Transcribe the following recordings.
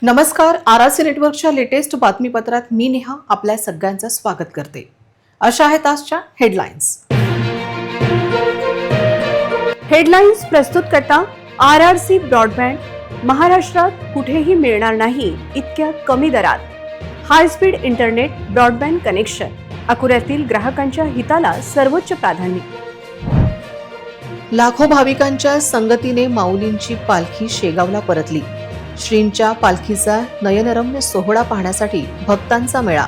नमस्कार. आरआरसी नेटवर्कच्या लेटेस्ट बातमीपत्रात मी नेहा आपल्या सगळ्यांचं स्वागत करते. अशा आहेत आजच्या हेडलाईन्स. हेडलाईन्स प्रस्तुत करता आरआरसी ब्रॉडबँड. महाराष्ट्रात कुठेही मिळणार नाही इतक्या कमी दरात high speed internet broadband connection. अकोल्यातील ग्राहकांच्या हिताला सर्वोच्च प्राधान्य. लाखो भाविकांच्या संगतीने माऊलींची पालखी शेगावला परतली. श्रींच्या पालखीचा नयनरम्य सोहळा पाहण्यासाठी भक्तांचा मेळा.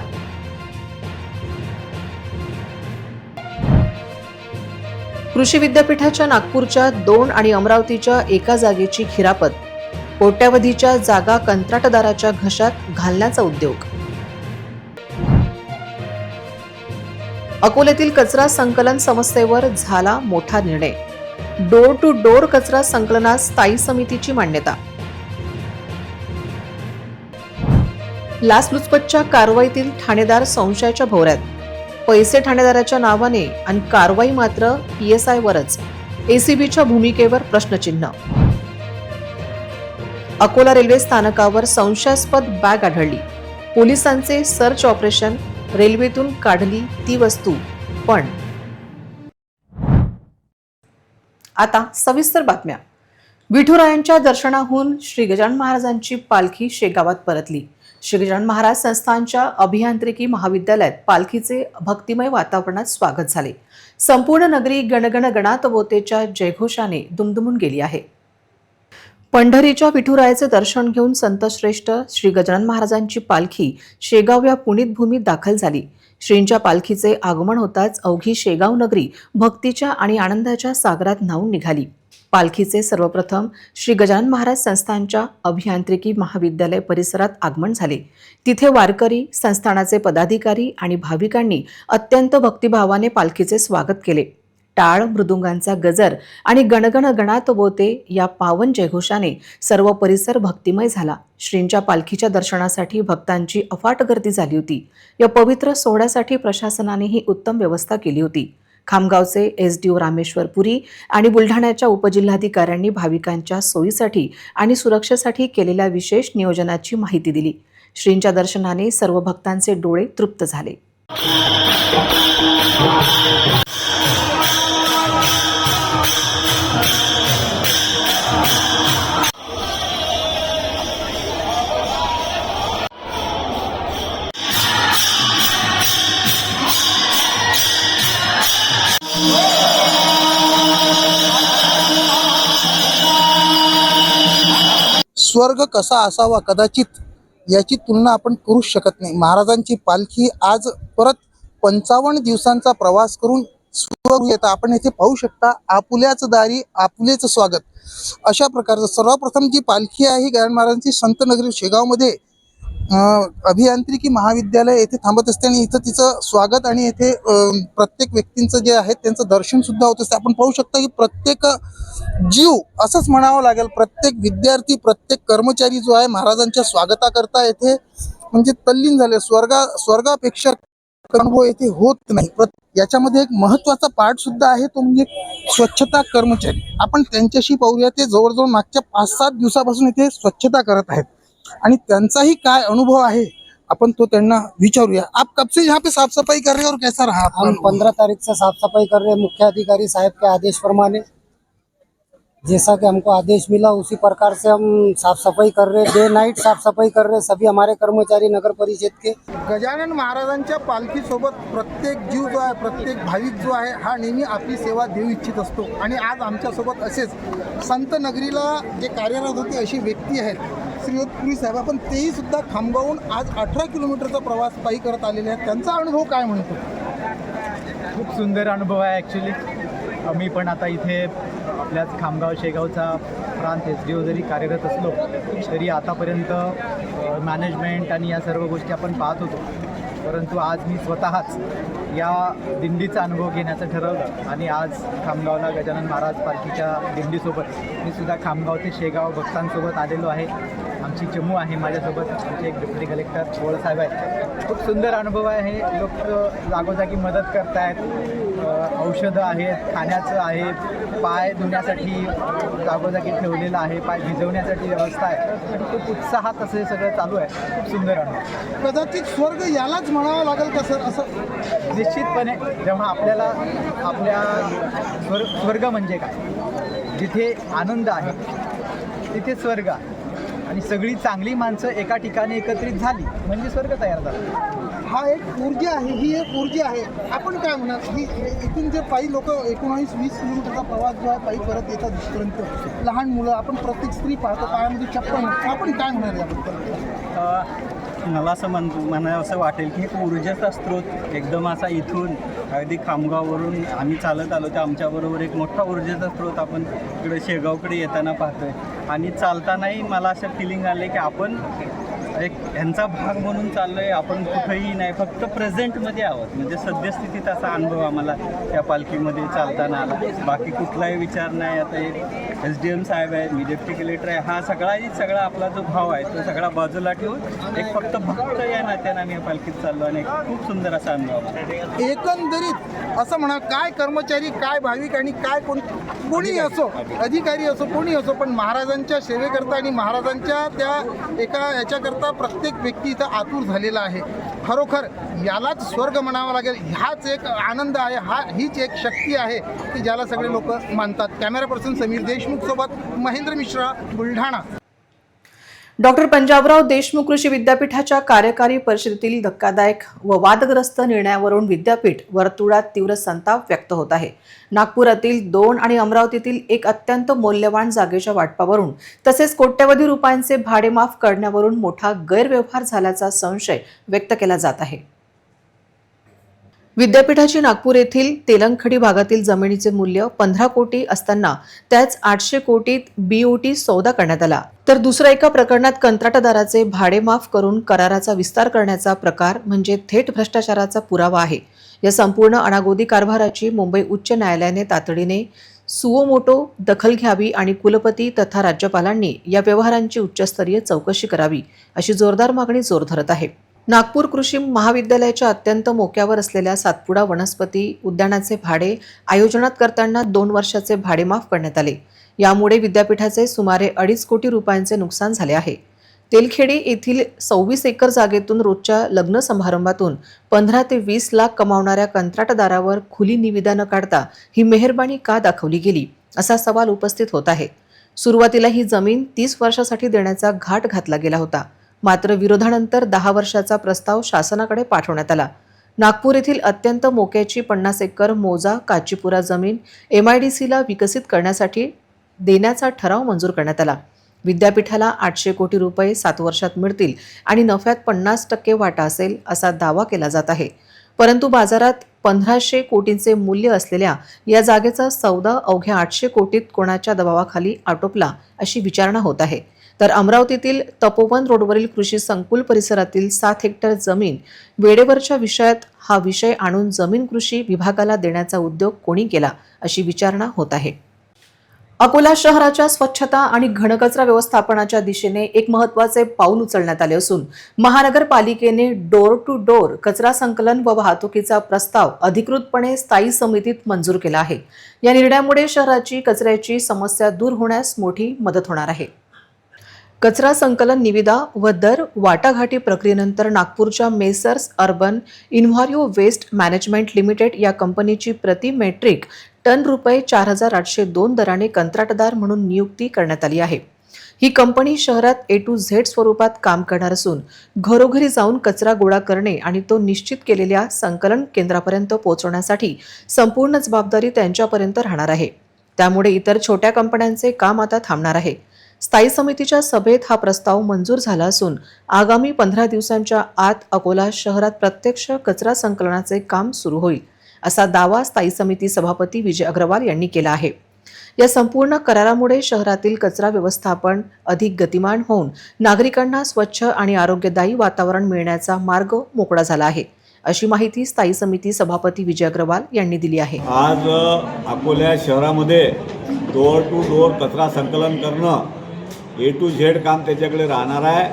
कृषी विद्यापीठाच्या नागपूरच्या 2 आणि अमरावतीच्या एका जागेची खिरापत. कोट्यावधीच्या जागा कंत्राटदाराच्या घशात घालण्याचा उद्योग. अकोल्यातील कचरा संकलन समस्येवर झाला मोठा निर्णय. डोर टू डोर कचरा संकलनास स्थायी समितीची मान्यता. लाचलुचपतच्या कारवाईतील ठाणेदार संशयाच्या भोवऱ्यात. पैसे ठाणेदाराच्या नावाने आणि कारवाई मात्र PSI वरच. ACBच्या भूमिकेवर प्रश्नचिन्ह. अकोला रेल्वे स्थानकावर संशयास्पद बॅग आढळली. पोलिसांचे सर्च ऑपरेशन. रेल्वेतून काढली ती वस्तू पण. आता सविस्तर बातम्या. विठुरायांच्या दर्शनाहून श्री गजानन महाराजांची पालखी शेगावात परतली. श्री गजानन महाराज संस्थानच्या अभियांत्रिकी महाविद्यालयात पालखीचे भक्तिमय वातावरणात स्वागत झाले. संपूर्ण नगरी गणगण गणातवोतेच्या जयघोषाने दुमदुमून गेली आहे. पंढरीच्या विठुरायाचे दर्शन घेऊन संतश्रेष्ठ श्री गजानन महाराजांची पालखी शेगाव या पुणित भूमीत दाखल झाली. श्रींच्या पालखीचे आगमन होताच अवघी शेगाव नगरी भक्तीच्या आणि आनंदाच्या सागरात न्हाऊन निघाली. पालखीचे सर्वप्रथम श्री गजानन महाराज संस्थानच्या अभियांत्रिकी महाविद्यालय परिसरात आगमन झाले. तिथे वारकरी, संस्थानाचे पदाधिकारी आणि भाविकांनी अत्यंत भक्तिभावाने पालखीचे स्वागत केले. टाळ, मृदुंगांचा गजर आणि गणगण गणात बोते या पावन जयघोषाने सर्व परिसर भक्तिमय झाला. श्रींच्या पालखीच्या दर्शनासाठी भक्तांची अफाट गर्दी झाली होती. या पवित्र सोहळ्यासाठी प्रशासनानेही उत्तम व्यवस्था केली होती. खामगावचे SDO रामेश्वर पुरी आणि बुलढाण्याच्या उपजिल्हाधिकाऱ्यांनी भाविकांच्या सोयीसाठी आणि सुरक्षेसाठी केलेल्या विशेष नियोजनाची माहिती दिली. श्रींच्या दर्शनाने सर्व भक्तांचे डोळे तृप्त झाले. स्वर्ग कसा असावा कदाचित याची तुलना आपण करूच शकत नाही. महाराजांची पालखी आज परत 55 दिवसांचा प्रवास करून स्वर्ग येतं. आपण येथे पाहू शकता, आपुल्याच दारी आपुलेच स्वागत अशा प्रकारचं. सर्वप्रथम जी पालखी आहे गजानन महाराजांची संत नगरी शेगावमध्ये अभियांत्रिकी महाविद्यालय येथे थांबत असते आणि इथं तिचं स्वागत आणि येथे प्रत्येक व्यक्तींचं जे आहे त्यांचं दर्शन सुद्धा होत असते. आपण पाहू शकता की प्रत्येक जीव असंच म्हणावं लागेल, प्रत्येक विद्यार्थी, प्रत्येक कर्मचारी जो आहे महाराजांच्या स्वागताकरता येथे म्हणजे तल्लीन झाले. स्वर्गापेक्षा अनुभव येथे होत नाही. याच्यामध्ये एक महत्वाचा पार्ट सुद्धा आहे, तो म्हणजे स्वच्छता कर्मचारी. आपण त्यांच्याशी पाहूया. ते जवळजवळ मागच्या 5-7 दिवसापासून इथे स्वच्छता करत आहेत आणि त्यांचाही काय अनुभव आहे अपन तो त्यांना विचारूया. आप कब से यहाँ पे साफ सफाई कर रहे हैं और कैसा रहा? हम 15 तारीख से साफ सफाई कर रहे हैं मुख्य अधिकारी साहब के आदेश प्रमाणे. जैसा कि हमको आदेश मिला उसी प्रकार से हम साफ सफाई कर रहे हैं. डे नाइट साफ सफाई कर रहे हैं सभी हमारे कर्मचारी नगर परिषद के. गजानन महाराजांच्या पालखीसोबत प्रत्येक जीव जो आहे, प्रत्येक भाविक जो आहे हा नेहमी आपली सेवा देऊ इच्छित असतो आणि आज आमच्यासोबत असेच संत नगरीला जे कार्यरत होते अशी व्यक्ती आहेत श्रीयुत पुरी साहेब. आपण तेही सुद्धा खामगावून आज 18 किलोमीटरचा प्रवास पायी करत आलेले आहेत. त्यांचा अनुभव काय म्हणतो? खूप सुंदर अनुभव आहे. ॲक्च्युली मी पण आता इथे आपल्याच खामगाव शेगावचा प्रांत SDO जरी कार्यरत असलो तरी आतापर्यंत मॅनेजमेंट आणि या सर्व गोष्टी आपण पाहत होतो, परंतु आज मी स्वतःच या दिंडीचा अनुभव घेण्याचं ठरवलं आणि आज खामगावला गजानन महाराज पालखीच्या दिंडीसोबत मी सुद्धा खामगाव ते शेगाव भक्तांसोबत आलेलो आहे. आमची चमू आहे माझ्यासोबत, आमचे एक डेप्युटी कलेक्टर पोळ साहेब आहेत. खूप सुंदर अनुभव आहे. लोक जागोजागी मदत करतायत, औषधं आहेत, खाण्याचं आहे, पाय धुण्यासाठी जागोजागी ठेवलेलं आहे, पाय भिजवण्यासाठी व्यवस्था आहे आणि खूप उत्साहात असं हे सगळं चालू आहे. खूप सुंदर अनुभव. कदाचित स्वर्ग यालाच म्हणावं लागेल का सर? असं निश्चितपणे जेव्हा आपल्याला आपल्या स्वर्ग म्हणजे काय, जिथे आनंद आहे तिथे स्वर्ग आहे आणि सगळी चांगली माणसं एका ठिकाणी एकत्रित झाली म्हणजे स्वर्ग तयार झाला. हा एक ऊर्जा आहे, ही एक ऊर्जा आहे. आपण काय म्हणाल की इथून जे पायी लोक 19-20 किलोमीटरचा प्रवास जो आहे पायी परत येतात इथपर्यंत, लहान मुलं, आपण प्रत्येक स्त्री पाहतो पायामध्ये चप्पल, आपण काय म्हणाल याबद्दल? मला असं म्हणावं असं वाटेल की एक ऊर्जेचा स्रोत एकदम असा इथून अगदी खामगाववरून आम्ही चालत आलो तर आमच्याबरोबर एक मोठा ऊर्जेचा स्रोत आपण इकडे शेगावकडे येताना पाहतोय आणि चालतानाही मला असं फिलिंग आले की आपण एक ह्यांचा भाग म्हणून चाललो आहे. आपण कुठेही नाही, फक्त प्रेझेंटमध्ये आहोत. म्हणजे सद्यस्थितीत असा अनुभव आम्हाला त्या पालखीमध्ये चालताना आला. बाकी कुठलाही विचार नाही. आता एक SDM साहेब आहे, मी डेप्टी कलेक्टर आहे, हा सगळा आपला जो भाव आहे तो सगळा बाजूला ठेवून एक फक्त भक्त या नात्यानं आम्ही या पालखीत चाललो आणि एक खूप सुंदर असा अनुभव आला. एकंदरीत असं म्हणा, काय कर्मचारी, काय भाविक आणि काय कोणी असो, अधिकारी असो, कोणी असो, पण महाराजांच्या सेवेकरता आणि महाराजांच्या त्या एका याच्याकरता प्रत्येक व्यक्ती इथं आतुर झालेला आहे. खरोखर यालाच स्वर्ग म्हणावं लागेल. ह्याच एक आनंद आहे, हीच एक शक्ती आहे की ज्याला सगळे लोक मानतात. कॅमेरा पर्सन समीर देशमुख सोबत महेंद्र मिश्रा, बुलढाणा. डॉक्टर पंजाबराव देशमुख कृषी विद्यापीठाच्या कार्यकारी परिषदेतील धक्कादायक व वादग्रस्त निर्णयावरून विद्यापीठ वर्तुळात तीव्र संताप व्यक्त होत आहे. नागपुरातील 2 आणि अमरावतीतील एक अत्यंत मौल्यवान जागेच्या वाटपावरून तसेच कोट्यवधी रुपयांचे भाडे माफ करण्यावरून मोठा गैरव्यवहार झाल्याचा संशय व्यक्त केला जात आहे. विद्यापीठाची नागपूर येथील तेलंगखडी भागातील जमिनीचे मूल्य 15 कोटी असताना त्याच 800 कोटीत BOT सौदा करण्यात आला. तर दुसऱ्या एका प्रकरणात कंत्राटदाराचे भाडे माफ करून कराराचा विस्तार करण्याचा प्रकार म्हणजे थेट भ्रष्टाचाराचा पुरावा आहे. या संपूर्ण अनागोदी कारभाराची मुंबई उच्च न्यायालयाने तातडीने सुओमोटो दखल घ्यावी आणि कुलपती तथा राज्यपालांनी या व्यवहारांची उच्चस्तरीय चौकशी करावी अशी जोरदार मागणी जोर धरत आहे. नागपूर कृषी महाविद्यालयाच्या अत्यंत मोक्यावर असलेल्या सातपुडा वनस्पती उद्यानाचे भाडे आयोजनात करताना 2 वर्षाचे भाडे माफ करण्यात आले. यामुळे विद्यापीठाचे सुमारे 2.5 कोटी रुपयांचे नुकसान झाले आहे. तेलखेडी येथील 26 एकर जागेतून रोजच्या लग्न समारंभातून 15 ते 20 लाख कमावणाऱ्या कंत्राटदारावर खुली निविदा न काढता ही मेहरबानी का दाखवली गेली असा सवाल उपस्थित होत आहे. सुरुवातीला ही जमीन 30 वर्षासाठी देण्याचा घाट घातला गेला होता. मात्र विरोधानंतर 10 वर्षाचा प्रस्ताव शासनाकडे पाठवण्यात आला. नागपूर येथील अत्यंत मोक्याची 50 एकर मोजा काचीपुरा जमीन MIDCला विकसित करण्यासाठी देण्याचा ठराव मंजूर करण्यात आला. विद्यापीठाला 800 कोटी रुपये 7 वर्षात मिळतील आणि नफ्यात 50% वाटा असेल असा दावा केला जात आहे. परंतु बाजारात 1500 कोटींचे मूल्य असलेल्या या जागेचा सौदा अवघ्या 800 कोटीत कोणाच्या दबावाखाली आटोपला अशी विचारणा होत आहे. तर अमरावतीतील तपोवन रोडवरील कृषी संकुल परिसरातील 7 हेक्टर जमीन वेळेवरच्या विषयात हा विषय आणून जमीन कृषी विभागाला देण्याचा उद्योग कोणी केला अशी विचारणा होत आहे. अकोला शहराच्या स्वच्छता आणि घनकचरा व्यवस्थापनाच्या दिशेने एक महत्त्वाचे पाऊल उचलण्यात आले असून महानगरपालिकेने डोर टू डोर कचरा संकलन व वाहतुकीचा प्रस्ताव अधिकृतपणे स्थायी समितीत मंजूर केला आहे. या निर्णयामुळे शहराची कचऱ्याची समस्या दूर होण्यास मोठी मदत होणार आहे. कचरा संकलन निविदा व दर वाटाघाटी प्रक्रियेनंतर नागपूरच्या Messrs Urban Enviro Waste Management Limited या कंपनीची प्रति मेट्रिक टन रुपये 4,802 दराने कंत्राटदार म्हणून नियुक्ती करण्यात आली आहे. ही कंपनी शहरात A to Z स्वरूपात काम करणार असून घरोघरी जाऊन कचरा गोळा करणे आणि तो निश्चित केलेल्या संकलन केंद्रापर्यंत पोहोचवण्यासाठी संपूर्ण जबाबदारी त्यांच्यापर्यंत राहणार आहे. त्यामुळे इतर छोट्या कंपन्यांचे काम आता थांबणार आहे. स्थायी समितीच्या सभेत हा प्रस्ताव मंजूर झाला असून आगामी 15 दिवसांच्या आत अकोला शहरात प्रत्यक्ष कचरा संकलनाचे काम सुरू होईल असा दावा स्थायी समिती सभापती विजय अग्रवाल यांनी केला आहे. या संपूर्ण करारामुळे शहरातील कचरा व्यवस्थापन अधिक गतिमान होऊन नागरिकांना स्वच्छ आणि आरोग्यदायी वातावरण मिळण्याचा मार्ग मोकळा झाला आहे अशी माहिती स्थायी समिती सभापती विजय अग्रवाल यांनी दिली आहे. आज अकोला शहरामध्ये डोर टू डोर कचरा संकलन करणं A to Z काम त्याच्याकडे राहणार आहे.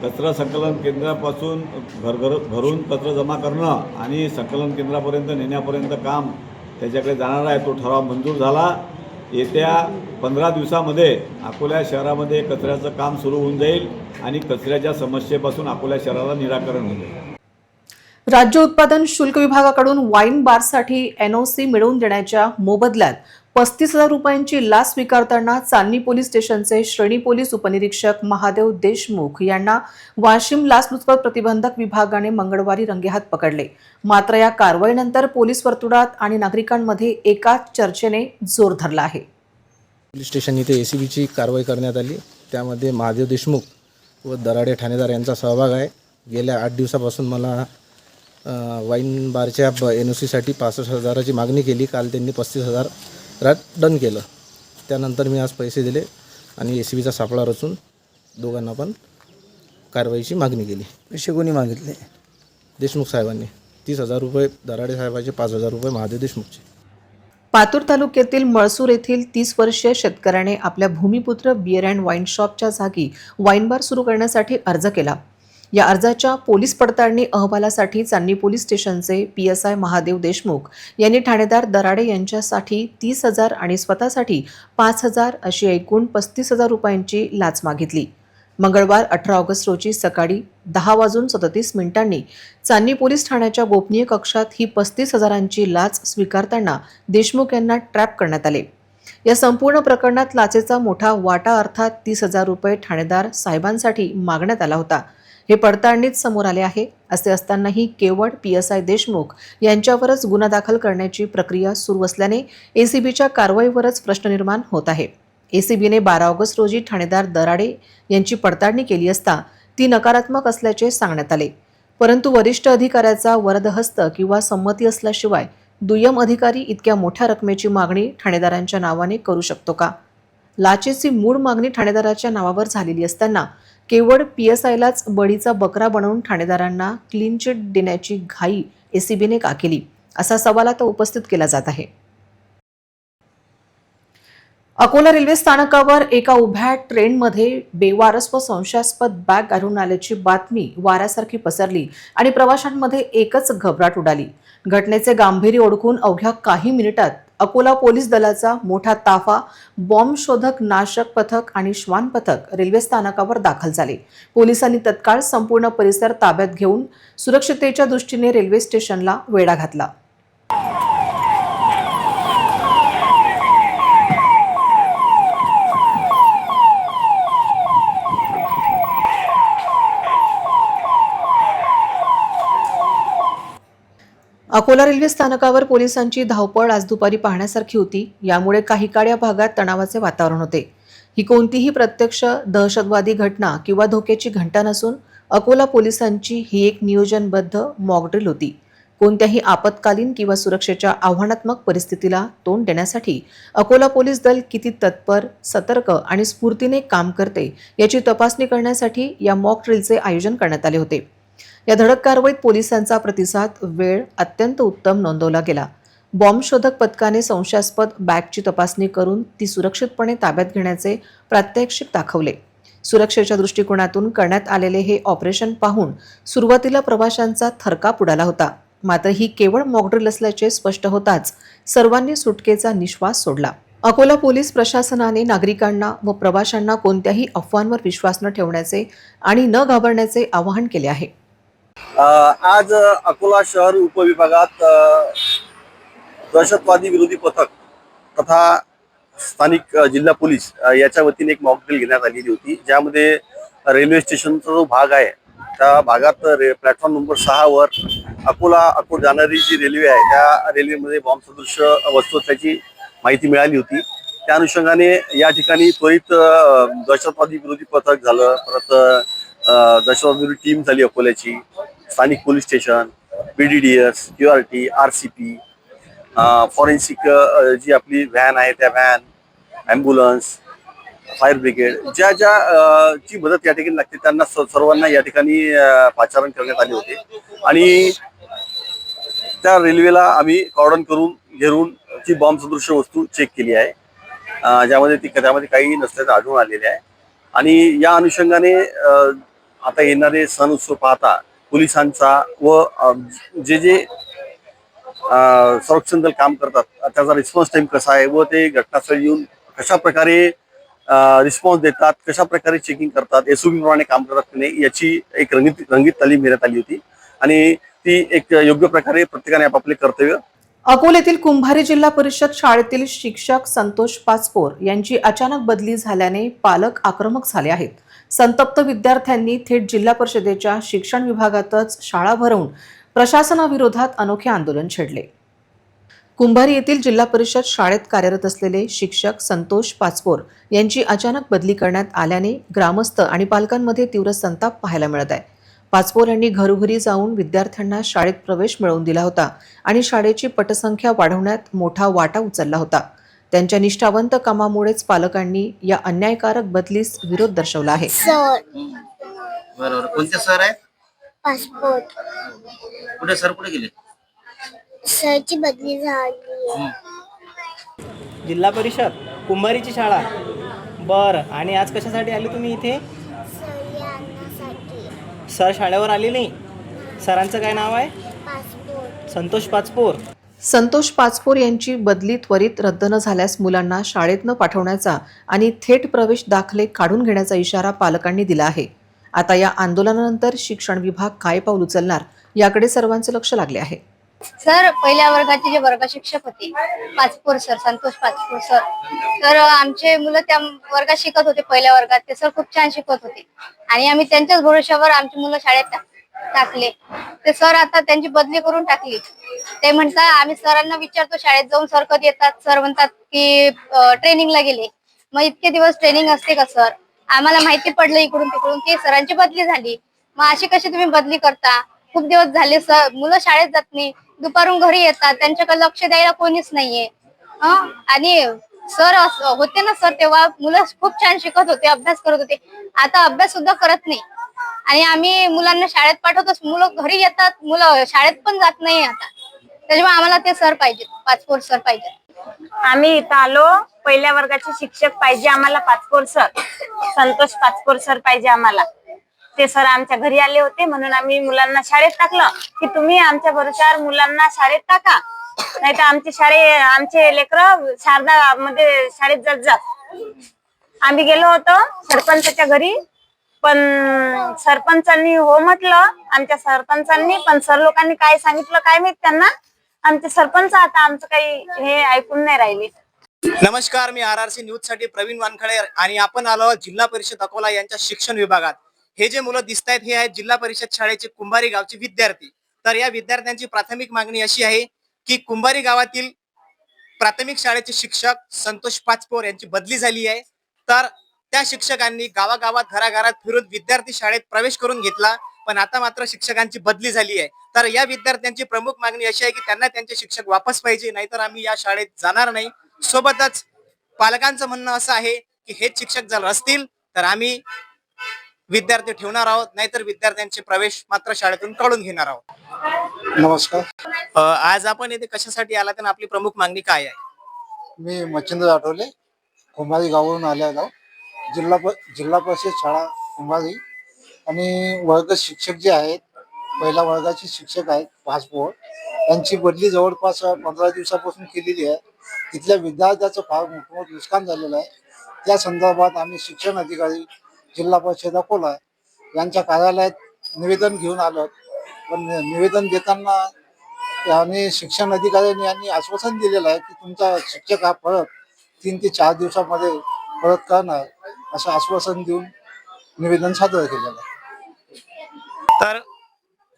कचरा संकलन केंद्रापासून घरून कचरा जमा करणं आणि संकलन केंद्रापर्यंत नेण्यापर्यंत काम त्याच्याकडे जाणार आहे. तो ठराव मंजूर झाला. येत्या 15 दिवसामध्ये अकोला शहरामध्ये कचऱ्याचं काम सुरू होऊन जाईल आणि कचऱ्याच्या समस्येपासून अकोला शहराला निराकरण होईल. राज्य उत्पादन शुल्क विभागाकडून वाईन बारसाठी NOC मिळवून देण्याच्या मोबदल्यात 35,000 रुपयांची लाच स्वीकारताना चांदणी पोलीस स्टेशनचे श्रेणी पोलीस उपनिरीक्षक महादेव देशमुख यांना वाशिम लाचलुचपत प्रतिबंधक विभागाने मंगळवारी रंगेहात पकडले. मात्र या कारवाईनंतर पोलीस वर्तुळात आणि नागरिकांमध्ये एकाच चर्चेने जोर धरला आहे. पोलीस स्टेशन इथे ACBची कारवाई करण्यात आली. त्यामध्ये महादेव देशमुख व दराडे ठाणेदार यांचा सहभाग आहे. गेल्या 8 दिवसापासून मला वाईन बारच्या NOCसाठी 65,000ची मागणी केली. काल त्यांनी 35,000 डन केलं. त्यानंतर मी आज पैसे दिले आणि ACBचा सापळा रचून दोघांना पण कारवाईची मागणी केली. पैसे कोणी मागितले? देशमुख साहेबांनी 30,000 रुपये दराडे साहेबाचे, 5,000 रुपये महादेव देशमुखचे. पातूर तालुक्यातील मळसूर येथील 30 वर्षीय शेतकऱ्याने आपल्या भूमिपुत्र बिअर अँड वाईन शॉपच्या जागी वाईन बार सुरू करण्यासाठी अर्ज केला. या अर्जाच्या पोलीस पडताळणी अहवालासाठी चांदणी पोलीस स्टेशनचे PSI महादेव देशमुख यांनी ठाणेदार दराडे यांच्यासाठी 30,000 आणि स्वतःसाठी 5,000 अशी एकूण 35,000 रुपयांची लाच मागितली. मंगळवार 18 ऑगस्ट रोजी सकाळी 10:37 चांदणी पोलीस ठाण्याच्या गोपनीय कक्षात ही 35,000ची लाच स्वीकारताना देशमुख यांना ट्रॅप करण्यात आले. या संपूर्ण प्रकरणात लाचेचा मोठा वाटा अर्थात 30,000 रुपये ठाणेदार साहेबांसाठी मागण्यात आला होता. हे पडताळणीत समोर आले आहे. असे असतानाही केवळ PSI देशमुख यांच्यावरच गुन्हा दाखल करण्याची प्रक्रिया सुरू असल्याने ACBच्या कारवाईवरच प्रश्न निर्माण होत आहे. ACBने 12 ऑगस्ट रोजी ठाणेदार दराडे यांची पडताळणी केली असता ती नकारात्मक असल्याचे सांगण्यात आले. परंतु वरिष्ठ अधिकाऱ्याचा वरदहस्त किंवा संमती असल्याशिवाय दुय्यम अधिकारी इतक्या मोठ्या रकमेची मागणी ठाणेदारांच्या नावाने करू शकतो का? लाचेची मूळ मागणी ठाणेदाराच्या नावावर झालेली असताना केवळ PSIलाच बळीचा बकरा बनवून ठाणेदारांना क्लीन चिट देण्याची घाई ACBने का केली, असा सवाल आता उपस्थित केला जात आहे. अकोला रेल्वे स्थानकावर एका उभ्या ट्रेनमध्ये बेवारस व संशयास्पद बॅग आढळून आल्याची बातमी वाऱ्यासारखी पसरली आणि प्रवाशांमध्ये एकच घबराट उडाली. घटनेचे गांभीर्य ओळखून अवघ्या काही मिनिटात अकोला पोलीस दलाचा मोठा ताफा, बॉम्ब शोधक नाशक पथक आणि श्वान पथक रेल्वे स्थानकावर दाखल झाले. पोलिसांनी तत्काळ संपूर्ण परिसर ताब्यात घेऊन सुरक्षिततेच्या दृष्टीने रेल्वे स्टेशनला वेढा घातला. अकोला रेल्वे स्थानकावर पोलिसांची धावपळ आज दुपारी पाहण्यासारखी होती. यामुळे काही काळ या भागात तणावाचे वातावरण होते. ही कोणतीही प्रत्यक्ष दहशतवादी घटना किंवा धोक्याची घंटा नसून अकोला पोलिसांची ही एक नियोजनबद्ध मॉकड्रिल होती. कोणत्याही आपत्कालीन किंवा सुरक्षेच्या आव्हानात्मक परिस्थितीला तोंड देण्यासाठी अकोला पोलीस दल किती तत्पर, सतर्क आणि स्फूर्तीने काम करते याची तपासणी करण्यासाठी या मॉकड्रिलचे आयोजन करण्यात आले होते. या धडक कारवाईत पोलिसांचा प्रतिसाद वेळ अत्यंत उत्तम नोंदवला गेला. बॉम्ब शोधक पथकाने संशयास्पद बॅगची तपासणी करून ती सुरक्षितपणे ताब्यात घेण्याचे प्रात्यक्षिक दाखवले. सुरक्षेच्या दृष्टिकोनातून करण्यात आलेले हे ऑपरेशन पाहून सुरुवातीला प्रवाशांचा थरकाप उडाला होता. मात्र ही केवळ मॉकड्रिल असल्याचे स्पष्ट होताच सर्वांनी सुटकेचा निश्वास सोडला. अकोला पोलीस प्रशासनाने नागरिकांना व प्रवाशांना कोणत्याही अफवांवर विश्वास न ठेवण्याचे आणि न घाबरण्याचे आवाहन केले आहे. आज अकोला शहर उपविभागात दहशतवादी विरोधी पथक तथा स्थानिक जिल्हा पोलीस याच्या वतीने एक मॉकड्रिल घेण्यात आलेली होती, ज्यामध्ये रेल्वे स्टेशनचा जो भाग आहे त्या भागात प्लॅटफॉर्म नंबर 6 वर अकोला जाणारी जी रेल्वे आहे त्या रेल्वेमध्ये बॉम्ब सदृश वस्तू असल्याची माहिती मिळाली होती. त्या अनुषंगाने या ठिकाणी त्वरित दहशतवादी विरोधी पथक झालं, परत दहशतवादी विरोधी टीम झाली अकोल्याची, स्थानिक police station, BDDS, QRT, RCP, forensic जी आपली व्हॅन आहे त्या व्हॅन, ॲम्ब्युलन्स, फायर ब्रिगेड ज्या ची मदत या ठिकाणी लागते त्यांना सर्वांना या ठिकाणी पाचारण करण्यात आले होते. आणि त्या रेल्वेला आम्ही कॉर्डन करून घेरून ती बॉम्ब सदृश वस्तू चेक केली आहे, ज्यामध्ये त्यामध्ये काही नसल्याचं आढळून आलेले आहे. आणि या अनुषंगाने आता येणारे सण उत्सव पाहता पोलिसांचा व जे जे संरक्षण दल काम करतात त्याचा रिस्पॉन्स टाइम कसा आहे व ते घटनास्थळी येऊन कशा प्रकारे रिस्पॉन्स देतात, कशा प्रकारे चेकिंग करतात, एसओपी प्रमाणे काम करतात की नाही याची एक रंगीत तालीम घेण्यात आली होती आणि ती एक योग्य प्रकारे प्रत्येकाने आपापले कर्तव्य. अकोल्यातील कुंभारी जिल्हा परिषद शाळेतील शिक्षक संतोष पाचपोर यांची अचानक बदली झाल्याने पालक आक्रमक झाले आहेत. संतप्त विद्यार्थ्यांनी थेट जिल्हा परिषदेच्या शिक्षण विभागातच शाळा भरवून प्रशासनाविरोधात अनोखे आंदोलन छेडले. कुंभारी येथील जिल्हा परिषद शाळेत कार्यरत असलेले शिक्षक संतोष पाचपोर यांची अचानक बदली करण्यात आल्याने ग्रामस्थ आणि पालकांमध्ये तीव्र संताप पाहायला मिळत आहे. पाचपोर यांनी घरोघरी जाऊन विद्यार्थ्यांना शाळेत प्रवेश मिळवून दिला होता आणि शाळेची पटसंख्या वाढवण्यात मोठा वाटा उचलला होता. त्यांच्या निष्ठावंत कामामुळेच पालकांनी या अन्यायकारक बदलीस विरोध दर्शवला आहे. बरोबर. कोणते सर आहे? पासपोर्ट कुठे सर कुठे गेले? सरची बदली झाली. जिल्हा परिषद कुंभारीची शाळा. बरं, आणि आज कशासाठी आले तुम्ही इथे? सही आणण्यासाठी. सर शाळेवर आले नाही? सरांचं काय नाव आहे? पासपोर्ट. संतोष पाचपोर. संतोष पाचपोर यांची बदली त्वरित रद्द न झाल्यास मुलांना शाळेत न पाठवण्याचा आणि थेट प्रवेश दाखले काढून घेण्याचा इशारा पालकांनी दिला आहे. आता या आंदोलनानंतर शिक्षण विभाग काय पाऊल उचलणार याकडे सर्वांचे लक्ष लागले आहे. सर पहिल्या वर्गाचे जे वर्ग शिक्षक होते पाचपोर सर, संतोष पाचपोर सर, तर आमचे मुलं त्या वर्गात शिकत होते. पहिल्या वर्गात ते सर खूप छान शिकवत होते आणि आम्ही त्यांच्याच भरोश्यावर आमची मुलं शाळेत टाकले. ते सर आता त्यांची बदली करून टाकली. ते म्हणतात, आम्ही सरांना विचारतो शाळेत जाऊन सर कधी येतात, सर म्हणतात की ट्रेनिंगला गेले. मग इतके दिवस ट्रेनिंग असते का सर? आम्हाला माहिती पडलं इकडून तिकडून की सरांची बदली झाली. मग अशी कशी तुम्ही बदली करता? खूप दिवस झाले सर मुलं शाळेत जात नाही, दुपारून घरी येतात, त्यांच्याकडे लक्ष द्यायला कोणीच नाहीये. आणि सर होते ना सर तेव्हा मुलं खूप छान शिकत होते, अभ्यास करत होते. आता अभ्यास सुद्धा करत नाही आणि आम्ही मुलांना शाळेत पाठवतो, मुलं घरी येतात, मुलं शाळेत पण जात नाही आता. त्याच्यामुळे आम्हाला ते सर पाहिजे, पाचपोर सर पाहिजे. आम्ही इथं आलो, पहिल्या वर्गाचे शिक्षक पाहिजे आम्हाला, पाचपोर सर, संतोष पाचपोर सर पाहिजे आम्हाला. ते सर आमच्या घरी आले होते म्हणून आम्ही मुलांना शाळेत टाकलं की तुम्ही आमच्या भरोश्यावर मुलांना शाळेत टाका, नाही तर आमचे लेकरं शारदा मध्ये शाळेत जात. आम्ही गेलो होतो सरपंचाच्या घरी, पण सरपंचांनी हो म्हटलं, आमच्या सरपंचांनी, पण सर लोकांनी काय सांगितलं काय माहित त्यांना. आमचे सरपंच आता आमचं काही हे ऐकून नाही राहिले. नमस्कार, मी RRC न्यूज साठी प्रवीण वानखडे आणि आपण आलो जिल्हा परिषद अकोला यांच्या शिक्षण विभागात. हे जे मुलं दिसत आहेत हे आहेत जिल्हा परिषद शाळेचे कुंभारी गावचे विद्यार्थी. तर या विद्यार्थ्यांची प्राथमिक मागणी अशी आहे की कुंभारी गावातील प्राथमिक शाळेचे शिक्षक संतोष पाचपोर यांची बदली झाली आहे. तर त्या शिक्षकांनी गावागावात घराघरात फिरून विद्यार्थी शाळेत प्रवेश करून घेतला, पण आता मात्र शिक्षकांची बदली झाली आहे. तर या विद्यार्थ्यांची प्रमुख मागणी अशी आहे की त्यांना त्यांचे शिक्षक वापस पाहिजे, नाहीतर आम्ही या शाळेत जाणार नाही. सोबतच पालकांचं म्हणणं असं आहे की हेच शिक्षक जर असतील तर आम्ही विद्यार्थी ठेवणार आहोत, नाहीतर विद्यार्थ्यांचे प्रवेश मात्र शाळेतून काढून घेणार आहोत. नमस्कार. आज आपण इथे कशासाठी आला तर आपली प्रमुख मागणी काय आहे? मी मच्छिंद्र आठवले, कुंभारी गावावरून आलेलो. जिल्हा परिषद शाळा कुंभारी आणि वर्ग शिक्षक जे आहेत, पहिल्या वर्गाचे शिक्षक आहेत पाचपोर, यांची बदली जवळपास 15 दिवसापासून केलेली आहे. तिथल्या विद्यार्थ्याचं फार मोठं नुकसान झालेलं आहे. त्या संदर्भात आम्ही शिक्षण अधिकारी जिल्हा परिषद अकोला यांच्या कार्यालयात निवेदन घेऊन आलो. पण निवेदन देताना आणि शिक्षण अधिकाऱ्यांनी यांनी आश्वासन दिलेलं आहे की तुमचा शिक्षक हा परत 3 ते 4 दिवसामध्ये परत करणार, असं आश्वासन देऊन निवेदन सादर केलेलं आहे. तर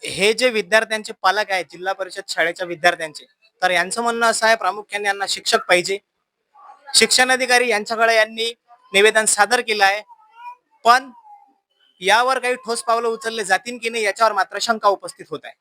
हे जे विद्यार्थ्यांचे पालक आहेत जिल्हा परिषद शाळेच्या विद्यार्थ्यांचे, तर यांचं म्हणणं असं आहे प्रामुख्याने यांना शिक्षक पाहिजे. शिक्षण अधिकारी यांच्याकडे यांनी निवेदन सादर केलं आहे, पण यावर काही ठोस पावलं उचलले जातील की नाही याच्यावर मात्र शंका उपस्थित होत आहे.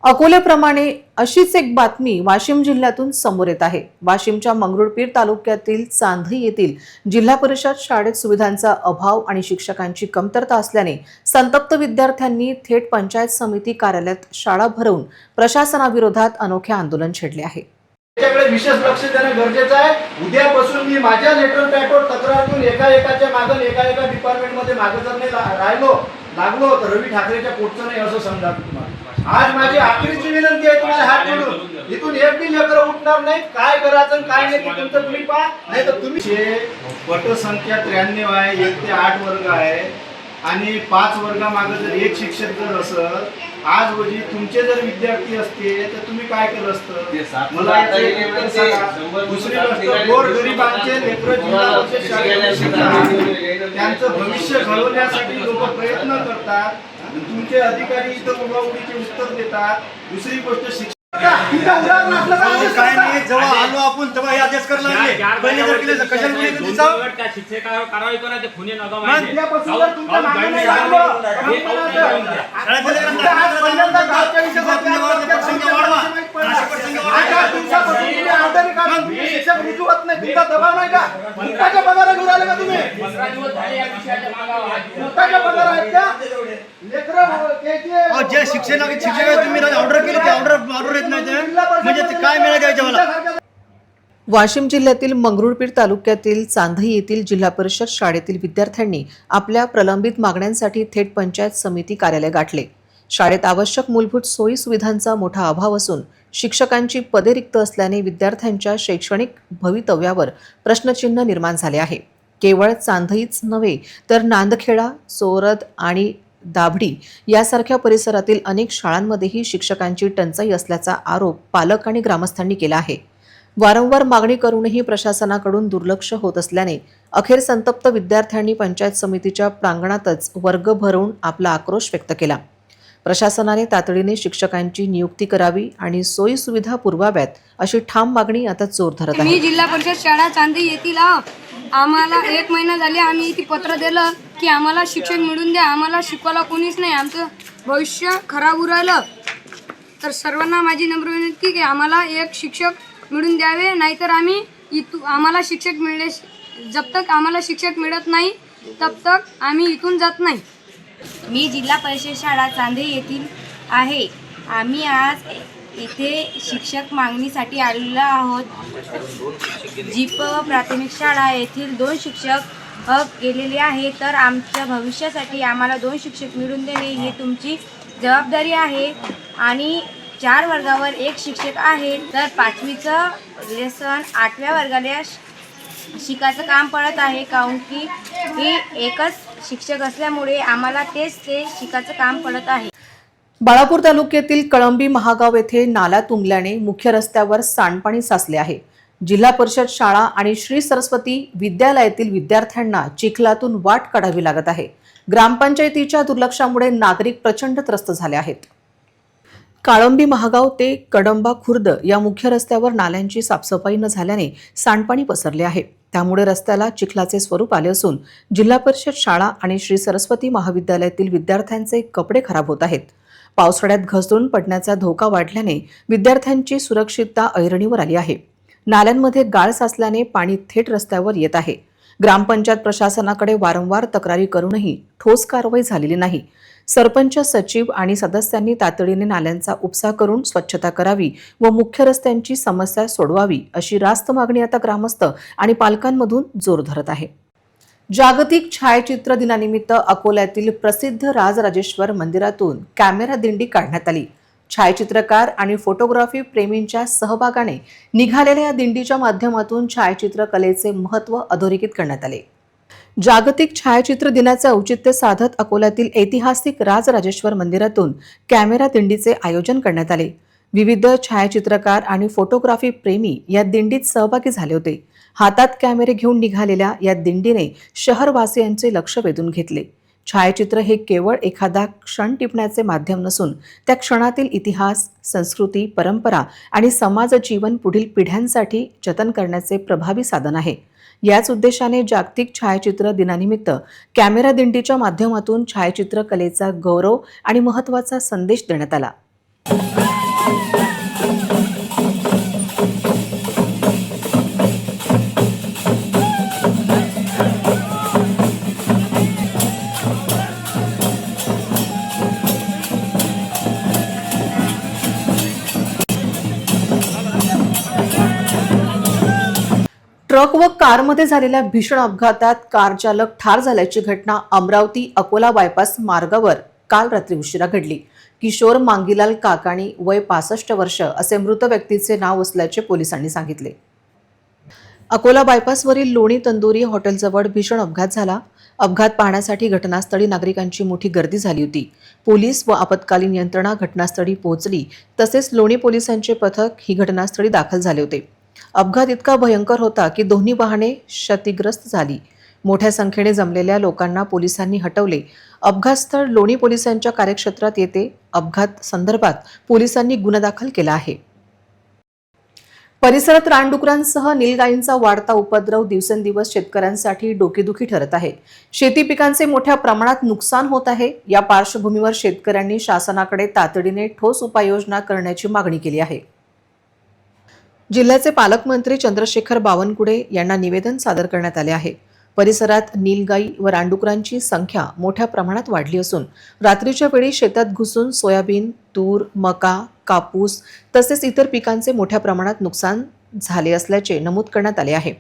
अकोल्याप्रमाणे अशीच एक बातमी वाशिम जिल्ह्यातून समोर येत आहे. वाशिमच्या मंगरुळपीर तालुक्यातील चांधई येथील जिल्हा परिषद शाळेत सुविधांचा अभाव आणि शिक्षकांची कमतरता असल्याने संतप्त विद्यार्थ्यांनी थेट पंचायत समिती कार्यालयात शाळा भरवून प्रशासनाविरोधात अनोखे आंदोलन छेडले आहे. त्याच्याकडे विशेष लक्ष देणं गरजेचं आहे. उद्यापासून मी माझ्या लेटर पॅडवर तक्रार करून एकाच्या मागं एका डिपार्टमेंटमध्ये मागं जर नाही लागलो तर रवी ठाकरेच्या पोटचं नाही असं समजा तुम्हाला. आज माझी आखरीची विनंती आहे तुम्हाला हात जोडून, इथून एक बी लेकर उठणार नाही. काय करायचं काय नाही ते तुमचं तुम्ही पहा, नाही तर तुम्ही. पटसंख्या 93 आहे, 1 ते 8 वर्ग आहे आणि 5 वर्गामागं जर एक शिक्षक जर असत, आज रोजी तुमचे जर विद्यार्थी असते तर तुम्ही काय केलं असतं मला याचं उत्तर सांगा. दुसरी गोष्ट, गोरगरिबांचे लेकरं जिल्हा परिषद शाळेत शिकतात, त्यांचं भविष्य घडवण्यासाठी लोक प्रयत्न करतात, तुमचे अधिकारी इथं उभाउभीचे उत्तर देतात. दुसरी गोष्ट, काय नाही, जेव्हा आलो आपण तेव्हा हे आदेश करायला लागले. पहिले जर केले कशाला कारवाई करायचं खुने जे शिक्षक तुम्ही ऑर्डर केली ते ऑर्डर येत नाही म्हणजे ते काय मिळायचं मला. वाशिम जिल्ह्यातील मंगरुळपीर तालुक्यातील चांधई येथील जिल्हा परिषद शाळेतील विद्यार्थ्यांनी आपल्या प्रलंबित मागण्यांसाठी थेट पंचायत समिती कार्यालय गाठले. शाळेत आवश्यक मूलभूत सोयी सुविधांचा मोठा अभाव असून शिक्षकांची पदे रिक्त असल्याने विद्यार्थ्यांच्या शैक्षणिक भवितव्यावर प्रश्नचिन्ह निर्माण झाले आहे. केवळ चांधईच नव्हे तर नांदखेडा, चोरद आणि दाभडी यासारख्या परिसरातील अनेक शाळांमध्येही शिक्षकांची टंचाई असल्याचा आरोप पालक आणि ग्रामस्थांनी केला आहे. वारंवार मागणी करूनही प्रशासनाकडून दुर्लक्ष होत असल्याने अखेर संतप्त विद्यार्थ्यांनी पंचायत समितीच्या प्रांगणातच वर्ग भरवून आपला आक्रोश व्यक्त केला. प्रशासनाने तातडीने शिक्षकांची नियुक्ती करावी आणि सोयी सुविधा पुरवाव्यात अशी ठाम मागणी आता जोर धरत आहे. मी जिल्हा परिषद शाळा चांदी येथील आम्हाला 1 महिना झाले. आम्ही इथे पत्र दिलं की आम्हाला शिक्षक मिळून द्या, आम्हाला शिकवायला कोणीच नाही, आमचं भविष्य खराब होऊ राहिलं. तर सर्वांना माझी नम्र विनंती की आम्हाला एक शिक्षक मिळून द्यावे, नाहीतर आम्ही आम्हाला शिक्षक मिळले, जब तक आम्हाला शिक्षक मिळत नाही तब तक आम्ही इथून जात नाही. मी जिल्हा परिषद शाळा चांदई येथील आहे. आम्ही आज इथे शिक्षक मागणीसाठी आलेलो आहोत. जीप प्राथमिक शाळा येथील 2 शिक्षक गेलेले आहे, तर आमच्या भविष्यासाठी आम्हाला 2 शिक्षक मिळून देणे हे तुमची जबाबदारी आहे. आणि 4 वर्गावर 1 शिक्षक आहे, तर 5वीचं लेसन 8व्या वर्गाला शिकायचं काम पडत आहे, काऊन की एकच शिक्षक असल्यामुळे आम्हाला तेच शिकायचं काम पडत आहे. बाळापूर तालुक्यातील कळंबी महागाव येथे नाला तुंबल्याने मुख्य रस्त्यावर सांडपाणी साचले आहे. जिल्हा परिषद शाळा आणि श्री सरस्वती विद्यालयातील विद्यार्थ्यांना चिखलातून वाट काढावी लागत आहे. ग्रामपंचायतीच्या दुर्लक्षामुळे नागरिक प्रचंड त्रस्त झाले आहेत. काळंबी महागाव ते कडंबा खुर्द या मुख्य रस्त्यावर नाल्यांची साफसफाई न झाल्याने सांडपाणी पसरले आहे. त्यामुळे रस्त्याला चिखलाचे स्वरूप आले असून जिल्हा परिषद शाळा आणि श्री सरस्वती महाविद्यालयातील विद्यार्थ्यांचे कपडे खराब होत आहेत. पावसाळ्यात घसरून पडण्याचा धोका वाढल्याने विद्यार्थ्यांची सुरक्षितता ऐरणीवर आली आहे. नाल्यांमध्ये गाळ साचल्याने पाणी थेट रस्त्यावर येत आहे. ग्रामपंचायत प्रशासनाकडे वारंवार तक्रारी करूनही ठोस कारवाई झालेली नाही. सरपंच, सचिव आणि सदस्यांनी तातडीने नाल्यांचा उपसा करून स्वच्छता करावी व मुख्य रस्त्यांची समस्या सोडवावी अशी रास्त मागणी आता ग्रामस्थ आणि पालकांमधून जोर धरत आहे. जागतिक छायाचित्र दिनानिमित्त अकोल्यातील प्रसिद्ध राजराजेश्वर मंदिरातून कॅमेरा दिंडी काढण्यात आली. छायाचित्रकार आणि फोटोग्राफी प्रेमींच्या सहभागाने निघालेल्या या दिंडीच्या माध्यमातून छायाचित्र कलेचे महत्त्व अधोरेखित करण्यात आले. जागतिक छायाचित्र दिनाचे औचित्य साधत अकोल्यातील ऐतिहासिक राजराजेश्वर मंदिरातून कॅमेरा दिंडीचे आयोजन करण्यात आले. विविध छायाचित्रकार आणि फोटोग्राफी प्रेमी या दिंडीत सहभागी झाले होते. हातात कॅमेरे घेऊन निघालेल्या या दिंडीने शहरवासियांचे लक्ष वेधून घेतले. छायाचित्र हे केवळ एखादा क्षण टिपण्याचे माध्यम नसून त्या क्षणातील इतिहास, संस्कृती, परंपरा आणि समाज जीवन पुढील पिढ्यांसाठी जतन करण्याचे प्रभावी साधन आहे. याच उद्देशाने जागतिक छायाचित्र दिनानिमित्त कॅमेरा दिंडीच्या माध्यमातून छायाचित्र कलेचा गौरव आणि महत्त्वाचा संदेश देण्यात आला. ट्रक व कारमध्ये झालेल्या भीषण अपघातात कार चालक ठार झाल्याची घटना अमरावती अकोला बायपास मार्गावर काल रात्री उशिरा घडली. किशोर मांगीलाल काकाणी वय 65 वर्ष असे मृत व्यक्तीचे नाव असल्याचे पोलिसांनी सांगितले. अकोला बायपासवरील लोणी तंदुरी हॉटेलजवळ भीषण अपघात झाला. अपघात पाहण्यासाठी घटनास्थळी नागरिकांची मोठी गर्दी झाली होती. पोलीस व आपत्कालीन यंत्रणा घटनास्थळी पोहोचली. तसेच लोणी पोलिसांचे पथक ही घटनास्थळी दाखल झाले होते. अपघात इतका भयंकर होता की दोन्ही वाहने क्षतिग्रस्त झाली. मोठ्या संख्येने जमलेल्या लोकांना पोलिसांनी हटवले. अपघातस्थळ लोणी पोलिसांच्या कार्यक्षेत्रात येते. अपघात संदर्भात पोलिसांनी गुन्हा दाखल केला आहे. परिसरात रानडुकरांसह नीलगायींचा वाढता उपद्रव दिवसेंदिवस शेतकऱ्यांसाठी डोकेदुखी ठरत आहे. शेती पिकांचे मोठ्या प्रमाणात नुकसान होत आहे. या पार्श्वभूमीवर शेतकऱ्यांनी शासनाकडे तातडीने ठोस उपाययोजना करण्याची मागणी केली आहे. जिल्ह्याचे पालकमंत्री चंद्रशेखर बावनकुळे यांना निवेदन सादर करण्यात आले आहे. परिसरात नीलगाई व रानडुकरांची संख्या मोठ्या प्रमाणात वाढली असून रात्रीच्या वेळी शेतात घुसून सोयाबीन, तूर, मका, कापूस तसेच इतर पिकांचे मोठ्या प्रमाणात नुकसान झाले असल्याचे नमूद करण्यात आले आहे.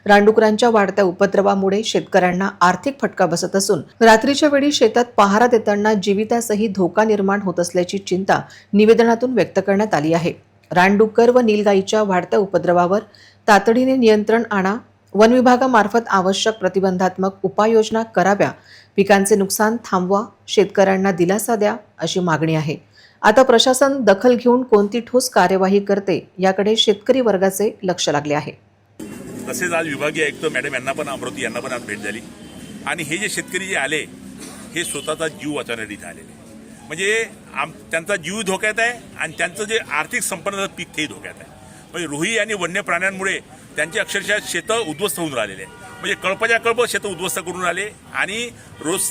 रानडुकरांच्या वाढत्या उपद्रवामुळे शेतकऱ्यांना आर्थिक फटका बसत असून रात्रीच्या वेळी शेतात पहारा देताना जीवितासही धोका निर्माण होत असल्याची चिंता निवेदनातून व्यक्त करण्यात आली आहे. रानडुक्कर व नीलगाईच्या वाढत्या उपद्रवावर तातडीने नियंत्रण आणा. वन विभागामार्फत आवश्यक प्रतिबंधात्मक उपाययोजना कराव्या. पिकांचे नुकसान थांबवा. शेतकऱ्यांना दिलासा द्या अशी मागणी आहे. आता प्रशासन दखल घेऊन कोणती ठोस कार्यवाही करते याकडे शेतकरी वर्गाचे लक्ष लागले आहे. तसेच आज विभागीय आयुक्त मॅडम यांना पण अमरावती यांना पण आज भेट झाली आणि हे जे शेतकरी जे आले हे स्वतःचा जीव वाचवण्यासाठी इथे आलेले. म्हणजे त्यांचा जीव धोक्यात आहे आणि त्यांचं जे आर्थिक संपन्न पीक तेही धोक्यात आहे. म्हणजे रोही आणि वन्य प्राण्यांमुळे त्यांची अक्षरशः शेतं उद्ध्वस्त होऊन राहिलेले आहे. म्हणजे कळपाच्या कळप शेतं उद्ध्वस्त करून राहिले आणि रोज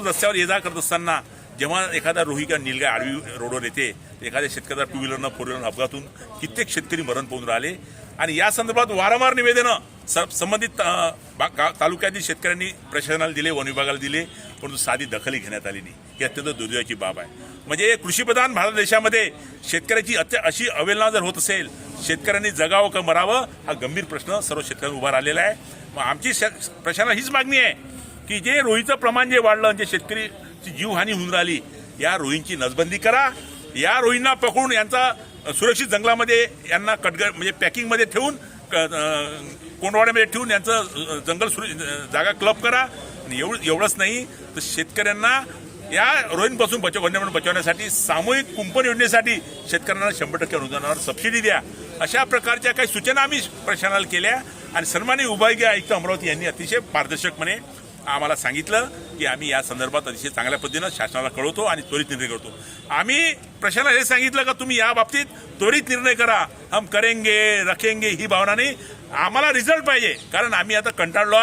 रस्त्यावर ये जा करत असताना जेव्हा एखादा रोही किंवा नीलगाय आडवी रोडवर येते एखाद्या शेतकऱ्याला टू व्हीलरनं फोर व्हीलरनं अपघातून कित्येक शेतकरी मरण पावून राहिले. आणि या संदर्भात वारंवार निवेदनं संबंधित तालुक्यातील शेतकऱ्यांनी प्रशासनाला दिले, वन विभागाला दिले, परंतु साधी दखलही घेण्यात आली नाही. ही अत्यंत दुर्दैवाची बाब आहे. म्हणजे कृषीप्रधान भारत देशामध्ये शेतकऱ्याची अशी अवहेलना जर होत असेल, शेतकऱ्यांनी जगावं का मरावं हा गंभीर प्रश्न सर्व शेतकऱ्यांना उभा राहिलेला आहे. मग आमची प्रशासनाला हीच मागणी आहे की जे रोहीचं प्रमाण जे वाढलं, जे शेतकरीची जीवहानी होऊन राहिली, या रोहींची नसबंदी करा. या रोहींना पकडून यांचा सुरक्षित जंगलामध्ये यांना म्हणजे पॅकिंगमध्ये ठेवून कोंडवाड्यामध्ये ठेवून यांचं जंगल जागा क्लब करा. आणि एवढंच नाही तर शेतकऱ्यांना या रोहींपासून वन्यप्राणी बचावण्यासाठी सामूहिक कुंपण योजनेसाठी शेतकऱ्यांना 100% अनुदानावर सबसिडी द्या. अशा प्रकारच्या काही सूचना आम्ही प्रशासनाला केल्या आणि सन्माननीय विभागीय आयुक्त अमरावती यांनी अतिशय पारदर्शकपणे आम्हाला सांगितलं की आम्ही या संदर्भात अतिशय चांगल्या पद्धतीनं शासनाला कळवतो आणि त्वरित निर्णय करतो. आम्ही प्रशासनाला हे सांगितलं का तुम्ही या बाबतीत त्वरित निर्णय करा. हम करेंगे रखेंगे ही भावना नाही, आम्हाला रिझल्ट पाहिजे. कारण आम्ही आता कंटाळलो.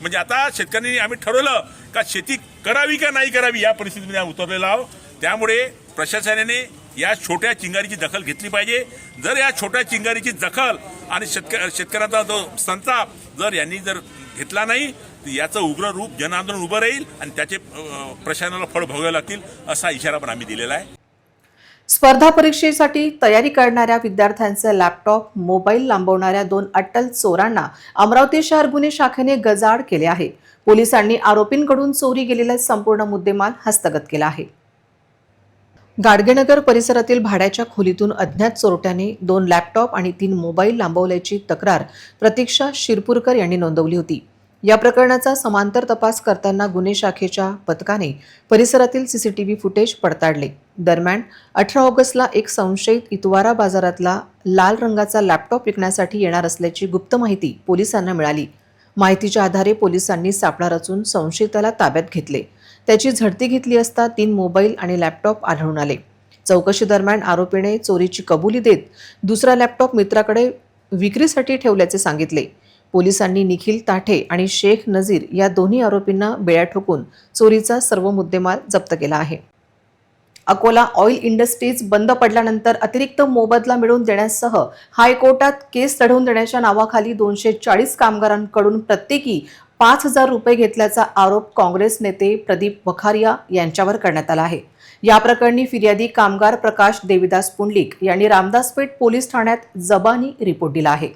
म्हणजे आता शेतकऱ्यांनी आम्ही ठरवलं का शेती करावी का नाही करावी या परिस्थितीमध्ये उतरलेलो आहोत. त्यामुळे प्रशासनाने या छोट्या चिंगारीची दखल घेतली पाहिजे. जर या छोट्या चिंगारीची दखल आणि शेतकऱ्यांचा जो संताप जर यांनी जर घेतला नाही तर याचं उग्र रूप जनआंदोलन उभं राहील आणि त्याचे प्रशासनाला फळ भोगावे लागतील असा इशारा पण आम्ही दिलेला आहे. स्पर्धा परीक्षेसाठी तयारी करणाऱ्या विद्यार्थ्यांचे लॅपटॉप, मोबाईल लांबवणाऱ्या 2 अट्टल चोरांना अमरावती शहर गुन्हे शाखेने गजाआड केले आहे. पोलिसांनी आरोपींकडून चोरी गेलेला संपूर्ण मुद्देमाल हस्तगत केला आहे. गाडगेनगर परिसरातील भाड्याच्या खोलीतून अज्ञात चोरट्याने 2 लॅपटॉप आणि 3 मोबाईल लांबवल्याची तक्रार प्रतीक्षा शिरपूरकर यांनी नोंदवली होती. या प्रकरणाचा समांतर तपास करताना गुन्हे शाखेच्या पथकाने परिसरातील सीसीटीव्ही फुटेज पडताळले. दरम्यान 18 ऑगस्टला एक संशयित इतवारा बाजारातला लाल रंगाचा लॅपटॉप विकण्यासाठी येणार असल्याची गुप्त माहिती पोलिसांना मिळाली. माहितीच्या आधारे पोलिसांनी सापळा रचून संशयिताला ताब्यात घेतले. त्याची झडती घेतली असता 3 मोबाईल आणि लॅपटॉप आढळून आले. चौकशी दरम्यान आरोपीने चोरीची कबुली देत दुसरा लॅपटॉप मित्राकडे विक्रीसाठी ठेवल्याचे सांगितले. पोलिसांनी निखिल ताठे आणि शेख नजीर या दोन्ही आरोपींना बेड्या ठोकून चोरीचा सर्व मुद्देमाल जप्त केला आहे. अकोला ऑइल इंडस्ट्रीज बंद पडल्यानंतर अतिरिक्त मोबदला मिळवून देण्यासह हायकोर्टात केस लढवून देण्याच्या नावाखाली 240 कामगारांकडून प्रत्येकी 5,000 रुपये घेतल्याचा आरोप काँग्रेस नेते प्रदीप वखारिया यांच्यावर करण्यात आला आहे. या प्रकरणी फिर्यादी कामगार प्रकाश देविदास पुंडलिक यांनी रामदासपेठ पोलीस ठाण्यात जबानी रिपोर्ट दिला आहे.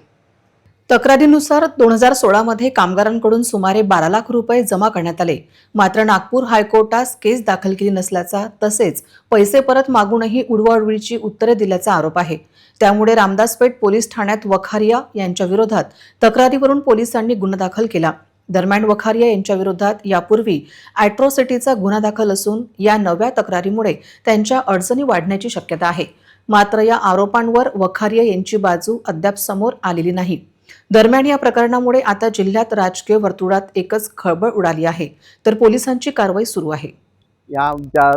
तक्रारीनुसार 2016 मध्ये कामगारांकडून सुमारे 12 लाख रुपये जमा करण्यात आले. मात्र नागपूर हायकोर्टात केस दाखल केली नसल्याचा तसेच पैसे परत मागूनही उडवाउडवीची उत्तरे दिल्याचा आरोप आहे. त्यामुळे रामदासपेठ पोलीस ठाण्यात वखारिया यांच्या विरोधात तक्रारीवरून पोलिसांनी गुन्हा दाखल केला. दरम्यान वखारिया यांच्या विरोधात यापूर्वी ॲट्रॉसिटीचा गुन्हा दाखल असून या नव्या तक्रारीमुळे त्यांच्या अडचणी वाढण्याची शक्यता आहे. मात्र या आरोपांवर वखारिया यांची बाजू अद्याप समोर आलेली नाही. दरम्यान या प्रकरणामुळे आता जिल्ह्यात राजकीय वर्तुळात एकच खळबळ उडाली आहे, तर पोलिसांची कारवाई सुरू आहे. या आमच्या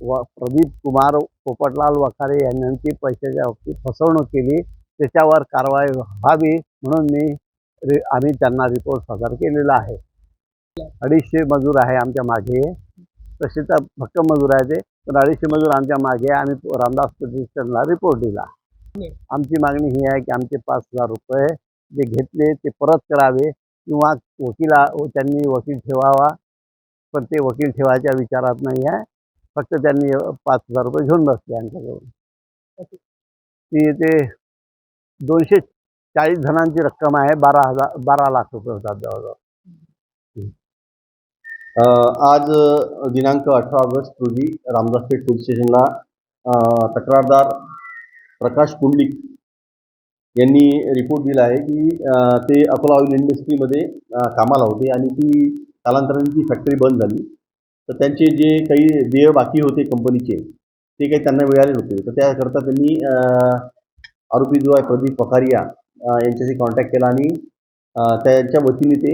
प्रदीप कुमार पोपटलाल वखारे यांनी पैशाच्या बाबतीत फसवणूक केली, त्याच्यावर कारवाई व्हावी म्हणून आम्ही त्यांना रिपोर्ट सादर केलेला आहे. 250 मजूर आहे आमच्या मागे, तसे तर भक्कम मजूर आहे ते, पण 250 मजूर आमच्या मागे. आम्ही रामदास स्टेशनला रिपोर्ट दिला. आमची मागणी ही आहे की आमचे 5,000 रुपये जे घेतले ते परत करावे किंवा त्यांनी वकील ठेवावा, पण ते वकील ठेवायच्या विचारात नाही आहे. फक्त त्यांनी 5,000 रुपये घेऊन बसले आमच्याकडून. ते 240 जणांची रक्कम आहे. 12 लाख रुपये होतात जवळजवळ. आज दिनांक 18 ऑगस्ट रोजी रामदासपेठ पोलीस स्टेशनला तक्रारदार प्रकाश पुंडलिक यांनी रिपोर्ट दिला आहे की ते अकोला ऑइल इंडस्ट्रीमध्ये कामाला होते आणि ती कालांतराने ती फॅक्टरी बंद झाली. तर त्यांचे जे काही देय बाकी होते कंपनीचे ते काही त्यांना मिळाले नव्हते. तर त्याकरता त्यांनी आरोपी जो आहे प्रदीप वखारिया यांच्याशी कॉन्टॅक्ट केला आणि त्यांच्या वतीने ते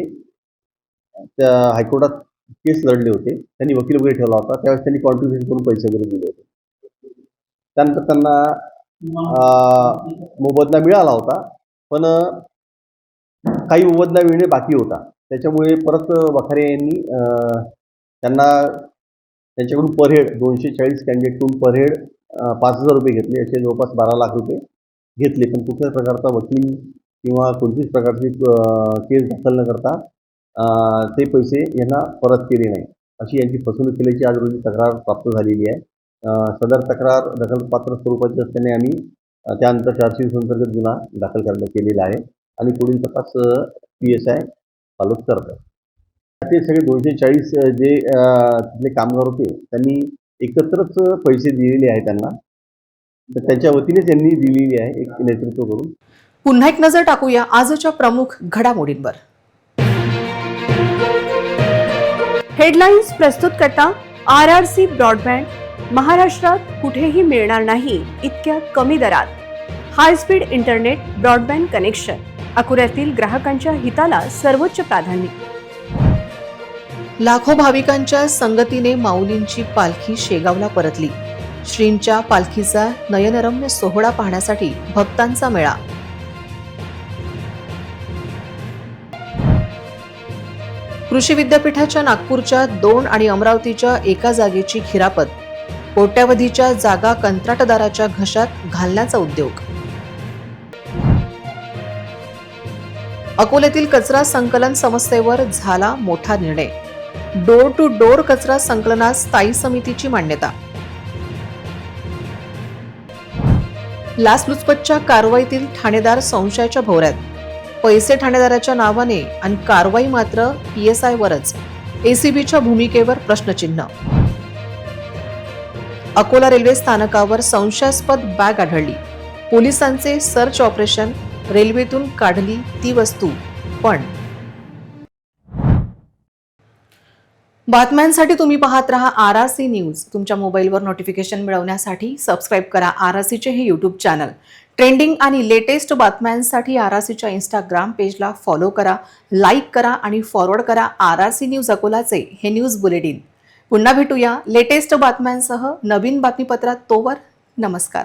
त्या हायकोर्टात केस लढले होते. त्यांनी वकील वगैरे ठेवला होता. त्यावेळेस त्यांनी कॉन्ट्रिब्युशन करून पैसे वगैरे दिले होते. त्यानंतर त्यांना मोबदला मिळाला होता, पण काही मोबदला मिळणे बाकी होता. त्याच्यामुळे परत वखारे यांनी त्यांच्याकडून पर हेड 240 कॅन्डिडेटकडून पर हेड 5,000 रुपये घेतले. असे जवळपास 12 लाख रुपये घेतले, पण कुठल्याच प्रकारचा वकील किंवा कोणतीच प्रकारची केस दाखल न करता ते पैसे यांना परत केले नाही, अशी यांची फसवणूक केल्याची आज रोजी तक्रार प्राप्त झालेली आहे. सदर तक्रार दखलपात्र स्वरूपाची असल्याने आम्ही त्यानंतर 420 अंतर्गत गुन्हा दाखल केलेला आहे आणि पुढील तपास PSI चालू करत आहे. ते सगळे 240 जे तिथले कामगार होते त्यांनी एकत्रच पैसे दिलेले आहे त्यांना, तर त्यांच्या वतीने त्यांनी दिलेली आहे एक नेतृत्व करून. पुन्हा एक नजर टाकूया आजच्या प्रमुख घडामोडींवर. हेडलाईन्स प्रस्तुत करता RRC ब्रॉडबँड. महाराष्ट्रात कुठेही मिळणार नाही इतक्या कमी दरात high speed internet broadband connection. अकोल्यातील ग्राहकांच्या हिताला सर्वोच्च प्राधान्य. लाखो भाविकांच्या संगतीने माऊलींची पालखी शेगावला परतली. श्रींच्या पालखीचा नयनरम्य सोहळा पाहण्यासाठी भक्तांचा मेळा. कृषी विद्यापीठाच्या नागपूरच्या 2 आणि अमरावतीच्या एका जागेची खिरापत. कोट्यावधीच्या जागा कंत्राटदाराच्या घशात घालण्याचा उद्योग. अकोल्यातील कचरा संकलन समस्येवर झाला मोठा निर्णय. डोर टू डोर कचरा संकलनास स्थायी समितीची मान्यता. लाचलुचपतच्या कारवाईतील ठाणेदार संशयाच्या भोवऱ्यात. पैसे ठाणेदाराच्या नावाने आणि कारवाई मात्र PSI वरच. ACBच्या भूमिकेवर प्रश्नचिन्ह. अकोला रेल्वे स्थानकावर संशयास्पद बॅग आढळली. पोलिसांचे सर्च ऑपरेशन. रेल्वेतून काढली ती वस्तू. पण बातम्यांसाठी तुम्ही पाहत रहा RRC न्यूज. तुमच्या मोबाईलवर नोटिफिकेशन मिळवण्यासाठी सबस्क्राईब करा RRCचे हे YouTube चॅनल. ट्रेंडिंग आणि लेटेस्ट बातम्यांसाठी RRCच्या इंस्टाग्राम पेजला फॉलो करा, लाईक करा आणि फॉरवर्ड करा RRC न्यूज अकोलाचे हे न्यूज बुलेटिन. पुन्हा भेटूया लेटेस्ट बातम्यांसह नवीन बातमीपत्रात. तोवर नमस्कार.